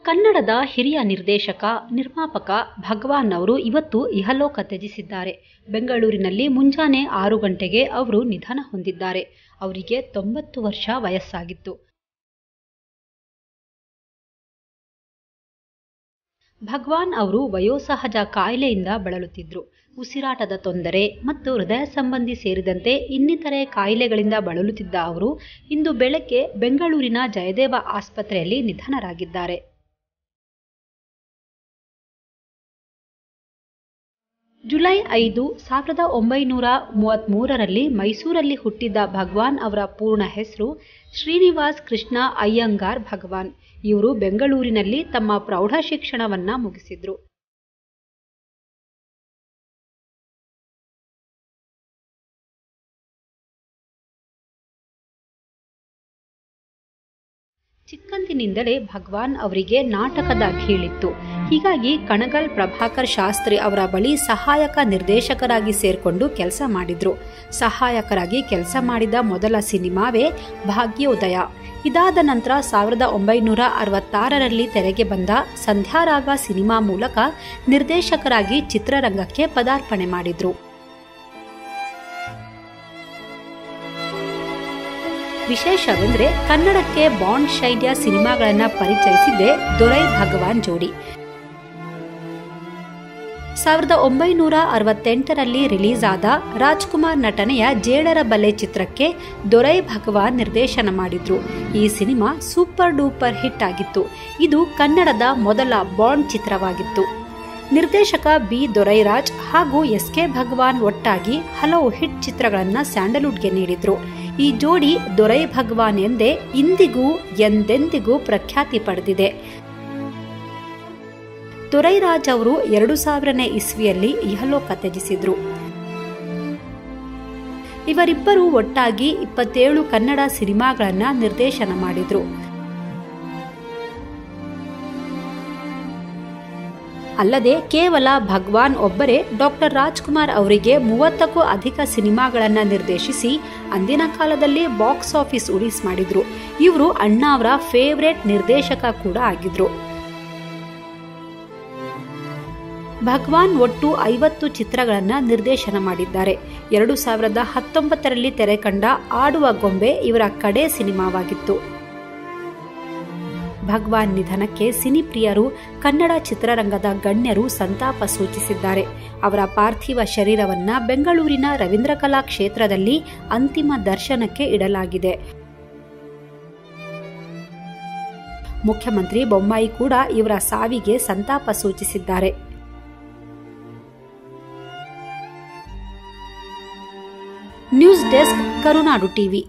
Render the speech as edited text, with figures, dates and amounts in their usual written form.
ಕನ್ನಡದ ಹಿರಿಯ ನಿರ್ದೇಶಕ, ನಿರ್ಮಾಪಕ ಭಗವಾನ್ ಅವರು ಇವತ್ತು ಇಹಲೋಕ ತ್ಯಜಿಸಿದ್ದಾರೆ. ಬೆಂಗಳೂರಿನಲ್ಲಿ ಮುಂಜಾನೆ 6 ಗಂಟೆಗೆ ಅವರು ನಿಧನ ಹೊಂದಿದ್ದಾರೆ. ಅವರಿಗೆ 90 ವರ್ಷ ವಯಸ್ಸಾಗಿತ್ತು. ಭಗವಾನ್ ಅವರು ವಯೋಸಹಜ ಕಾಯಿಲೆಯಿಂದ ಬಳಲುತ್ತಿದ್ದರು. ಉಸಿರಾಟದ ತೊಂದರೆ ಮತ್ತು ಹೃದಯ ಸಂಬಂಧಿ ಸೇರಿದಂತೆ ಇನ್ನಿತರೆ ಕಾಯಿಲೆಗಳಿಂದ ಬಳಲುತ್ತಿದ್ದ ಅವರು ಇಂದು ಬೆಳಗ್ಗೆ ಬೆಂಗಳೂರಿನ ಜಯದೇವ ಆಸ್ಪತ್ರೆಯಲ್ಲಿ ನಿಧನರಾಗಿದ್ದಾರೆ. ಜುಲೈ 5, 1933ರಲ್ಲಿ ಮೈಸೂರಲ್ಲಿ ಹುಟ್ಟಿದ್ದ ಭಗವಾನ್ ಅವರ ಪೂರ್ಣ ಹೆಸರು ಶ್ರೀನಿವಾಸ್ ಕೃಷ್ಣ ಅಯ್ಯಂಗಾರ್ ಭಗವಾನ್. ಇವರು ಬೆಂಗಳೂರಿನಲ್ಲಿ ತಮ್ಮ ಪ್ರೌಢ ಶಿಕ್ಷಣವನ್ನ ಮುಗಿಸಿದ್ರು. ಚಿಕ್ಕಂದಿನಿಂದಲೇ ಭಗವಾನ್ ಅವರಿಗೆ ನಾಟಕದ ಘೀಳಿತ್ತು. ಹೀಗಾಗಿ ಕಣಗಲ್ ಪ್ರಭಾಕರ್ ಶಾಸ್ತ್ರಿ ಅವರ ಬಳಿ ಸಹಾಯಕ ನಿರ್ದೇಶಕರಾಗಿ ಸೇರ್ಕೊಂಡು ಕೆಲಸ ಮಾಡಿದ್ರು. ಸಹಾಯಕರಾಗಿ ಕೆಲಸ ಮಾಡಿದ ಮೊದಲ ಸಿನಿಮಾವೇ ಭಾಗ್ಯೋದಯ. ಇದಾದ ನಂತರ 1966ರಲ್ಲಿ ತೆರೆಗೆ ಬಂದ ಸಂಧ್ಯಾರಾಗ ಸಿನಿಮಾ ಮೂಲಕ ನಿರ್ದೇಶಕರಾಗಿ ಚಿತ್ರರಂಗಕ್ಕೆ ಪದಾರ್ಪಣೆ ಮಾಡಿದ್ರು. ವಿಶೇಷವೆಂದರೆ ಕನ್ನಡಕ್ಕೆ ಬಾಂಡ್ ಶೈಲಿಯ ಸಿನಿಮಾಗಳನ್ನು ಪರಿಚಯಿಸಿದ್ದೇ ದೊರೈ ಭಗವಾನ್ ಜೋಡಿ. 1968ರಲ್ಲಿ ರಿಲೀಸ್ ಆದ ರಾಜ್ಕುಮಾರ್ ನಟನೆಯ ಜೇಡರ ಬಲೆ ಚಿತ್ರಕ್ಕೆ ದೊರೈ ಭಗವಾನ್ ನಿರ್ದೇಶನ ಮಾಡಿದ್ರು. ಈ ಸಿನಿಮಾ ಸೂಪರ್ ಡೂಪರ್ ಹಿಟ್ ಆಗಿತ್ತು. ಇದು ಕನ್ನಡದ ಮೊದಲ ಬಾಂಡ್ ಚಿತ್ರವಾಗಿತ್ತು. ನಿರ್ದೇಶಕ ಬಿ ದೊರೈರಾಜ್ ಹಾಗೂ ಎಸ್ ಕೆ ಭಗವಾನ್ ಒಟ್ಟಾಗಿ ಹಲವು ಹಿಟ್ ಚಿತ್ರಗಳನ್ನು ಸ್ಯಾಂಡಲ್ವುಡ್ಗೆ ನೀಡಿದ್ರು. ಈ ಜೋಡಿ ದೊರೈ ಭಗವಾನ್ ಎಂದೇ ಇಂದಿಗೂ ಎಂದೆಂದಿಗೂ ಪ್ರಖ್ಯಾತಿ ಪಡೆದಿದೆ. ದೊರೈರಾಜ್ ಅವರು 2000ನೇ ಇಸ್ವಿಯಲ್ಲಿ ಇಹಲೋಕ ತ್ಯಜಿಸಿದ್ರು. ಇವರಿಬ್ಬರು ಒಟ್ಟಾಗಿ 27 ಕನ್ನಡ ಸಿನಿಮಾಗಳನ್ನ ನಿರ್ದೇಶನ ಮಾಡಿದ್ರು. ಅಲ್ಲದೆ ಕೇವಲ ಭಗವಾನ್ ಒಬ್ಬರೇ ಡಾಕ್ಟರ್ ರಾಜ್ಕುಮಾರ್ ಅವರಿಗೆ 30ಕ್ಕೂ ಅಧಿಕ ಸಿನಿಮಾಗಳನ್ನು ನಿರ್ದೇಶಿಸಿ ಅಂದಿನ ಕಾಲದಲ್ಲಿ ಬಾಕ್ಸ್ ಆಫೀಸ್ ಉಡೀಸ್ ಮಾಡಿದ್ರು. ಇವರು ಅಣ್ಣ ಅವರ ಫೇವರೇಟ್ ನಿರ್ದೇಶಕ ಕೂಡ ಆಗಿದ್ರು. ಭಗವಾನ್ ಒಟ್ಟು 50 ಚಿತ್ರಗಳನ್ನು ನಿರ್ದೇಶನ ಮಾಡಿದ್ದಾರೆ. 2019ರಲ್ಲಿ ತೆರೆ ಕಂಡ ಆಡುವ ಗೊಂಬೆ ಇವರ ಕಡೆ ಸಿನಿಮಾವಾಗಿತ್ತು. ಭಗವಾನ್ ನಿಧನಕ್ಕೆ ಸಿನಿಪ್ರಿಯರು, ಕನ್ನಡ ಚಿತ್ರರಂಗದ ಗಣ್ಯರು ಸಂತಾಪ ಸೂಚಿಸಿದ್ದಾರೆ. ಅವರ ಪಾರ್ಥಿವ ಶರೀರವನ್ನ ಬೆಂಗಳೂರಿನ ರವೀಂದ್ರ ಕಲಾ ಕ್ಷೇತ್ರದಲ್ಲಿ ಅಂತಿಮ ದರ್ಶನಕ್ಕೆ ಇಡಲಾಗಿದೆ. ಮುಖ್ಯಮಂತ್ರಿ ಬೊಮ್ಮಾಯಿ ಕೂಡ ಇವರ ಸಾವಿಗೆ ಸಂತಾಪ ಸೂಚಿಸಿದ್ದಾರೆ. ನ್ಯೂಸ್ ಡೆಸ್ಕ್, ಕರುನಾಡು ಟಿವಿ.